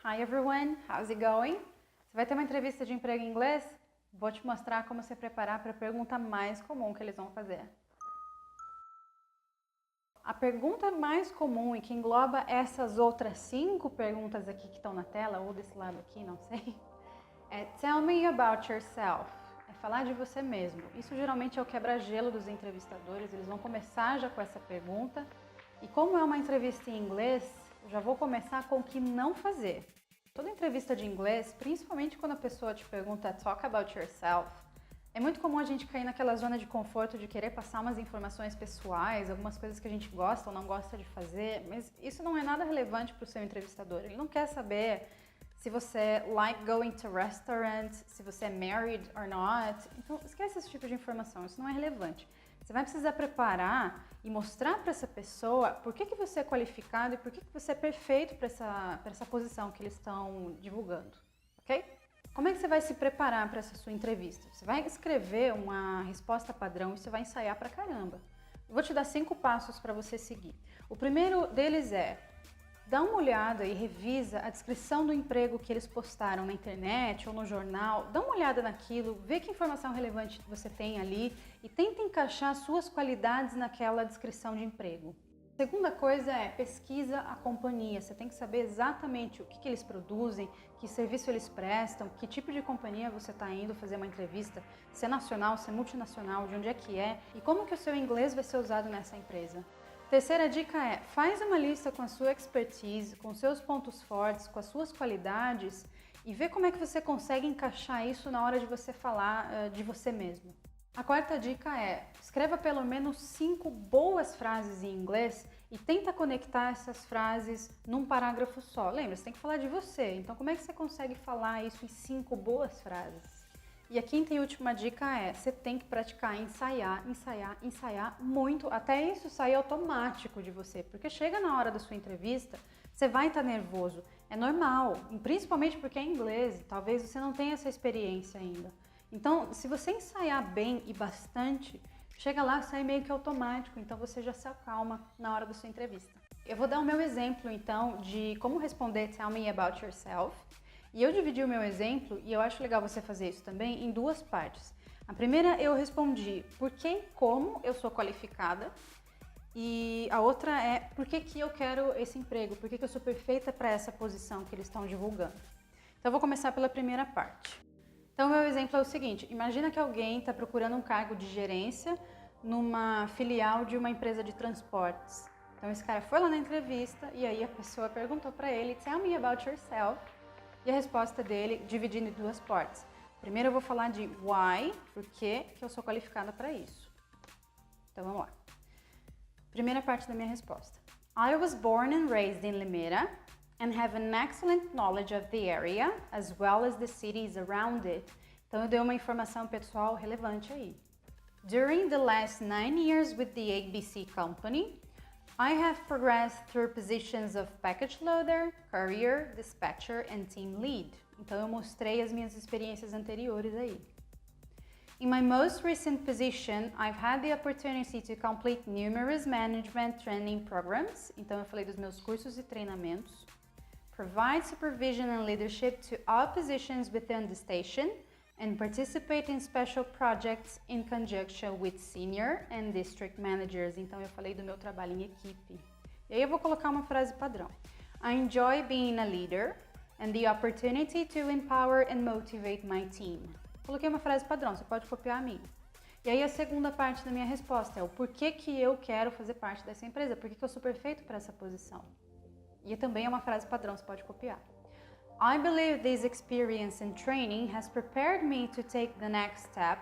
Hi everyone, how's it going? Você vai ter uma entrevista de emprego em inglês? Vou te mostrar como se preparar para a pergunta mais comum que eles vão fazer. A pergunta mais comum e que engloba essas outras 5 perguntas aqui que estão na tela, ou desse lado aqui, não sei, é Tell me about yourself. É falar de você mesmo. Isso geralmente é o quebra-gelo dos entrevistadores, eles vão começar já com essa pergunta. E como é uma entrevista em inglês, eu já vou começar com o que não fazer. Toda entrevista de inglês, principalmente quando a pessoa te pergunta Talk about yourself, é muito comum a gente cair naquela zona de conforto de querer passar umas informações pessoais, algumas coisas que a gente gosta ou não gosta de fazer, mas isso não é nada relevante para o seu entrevistador. Ele não quer saber se você like going to restaurants, se você é married or not. Então, esquece esse tipo de informação, isso não é relevante. Você vai precisar preparar e mostrar para essa pessoa por que você é qualificado e por que você é perfeito para essa posição que eles estão divulgando, ok? Como é que você vai se preparar para essa sua entrevista? Você vai escrever uma resposta padrão e você vai ensaiar pra caramba. Eu vou te dar 5 passos para você seguir. O primeiro deles é: dá uma olhada e revisa a descrição do emprego que eles postaram na internet ou no jornal. Dá uma olhada naquilo, vê que informação relevante você tem ali e tenta encaixar suas qualidades naquela descrição de emprego. A segunda coisa é pesquisa a companhia. Você tem que saber exatamente o que eles produzem, que serviço eles prestam, que tipo de companhia você está indo fazer uma entrevista, se é nacional, se é multinacional, de onde é que é e como que o seu inglês vai ser usado nessa empresa. Terceira dica é, faz uma lista com a sua expertise, com seus pontos fortes, com as suas qualidades e vê como é que você consegue encaixar isso na hora de você falar de você mesmo. A quarta dica é, escreva pelo menos 5 boas frases em inglês e tenta conectar essas frases num parágrafo só. Lembra, você tem que falar de você, então como é que você consegue falar isso em 5 boas frases? E a quinta e última dica é, você tem que praticar, ensaiar, ensaiar, ensaiar muito, até isso sair automático de você, porque chega na hora da sua entrevista, você vai estar nervoso, é normal, principalmente porque é inglês, talvez você não tenha essa experiência ainda. Então, se você ensaiar bem e bastante, chega lá, sai meio que automático, então você já se acalma na hora da sua entrevista. Eu vou dar o meu exemplo, então, de como responder Tell me about yourself. E eu dividi o meu exemplo, e eu acho legal você fazer isso também, em 2 partes. A primeira eu respondi por que e como eu sou qualificada, e a outra é por que eu quero esse emprego, por que eu sou perfeita para essa posição que eles estão divulgando. Então eu vou começar pela primeira parte. Então o meu exemplo é o seguinte, imagina que alguém está procurando um cargo de gerência numa filial de uma empresa de transportes. Então esse cara foi lá na entrevista e aí a pessoa perguntou para ele, Tell me about yourself. E a resposta dele, dividindo em 2 partes. Primeiro eu vou falar de why, por que eu sou qualificada para isso. Então vamos lá. Primeira parte da minha resposta. I was born and raised in Limeira and have an excellent knowledge of the area as well as the cities around it. Então eu dei uma informação pessoal relevante aí. During the last 9 years with the ABC company, I have progressed through positions of package loader, courier, dispatcher and team lead. Então eu mostrei as minhas experiências anteriores aí. In my most recent position, I've had the opportunity to complete numerous management training programs. Então eu falei dos meus cursos e treinamentos. Provide supervision and leadership to all positions within the station and participate in special projects in conjunction with senior and district managers. Então eu falei do meu trabalho em equipe. E aí eu vou colocar uma frase padrão. I enjoy being a leader and the opportunity to empower and motivate my team. Coloquei uma frase padrão, você pode copiar a minha. E aí a segunda parte da minha resposta é o porquê que eu quero fazer parte dessa empresa, por que eu sou perfeito para essa posição. E também é uma frase padrão, você pode copiar. I believe this experience and training has prepared me to take the next step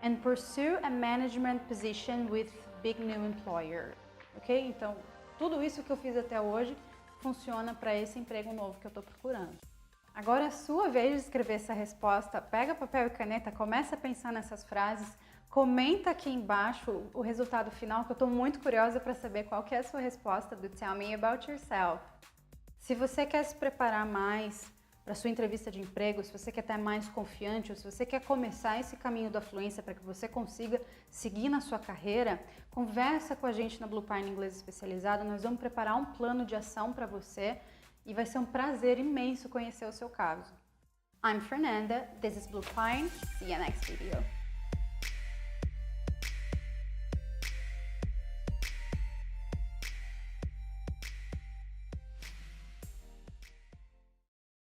and pursue a management position with big new employer. Ok? Então, tudo isso que eu fiz até hoje funciona para esse emprego novo que eu estou procurando. Agora é a sua vez de escrever essa resposta. Pega papel e caneta, começa a pensar nessas frases, comenta aqui embaixo o resultado final, que eu estou muito curiosa para saber qual que é a sua resposta do Tell me about yourself. Se você quer se preparar mais para sua entrevista de emprego, se você quer estar mais confiante ou se você quer começar esse caminho da fluência para que você consiga seguir na sua carreira, conversa com a gente na Blue Pine Inglês Especializado, nós vamos preparar um plano de ação para você E vai ser um prazer imenso conhecer o seu caso. I'm Fernanda, this is Blue Pine, see you next video.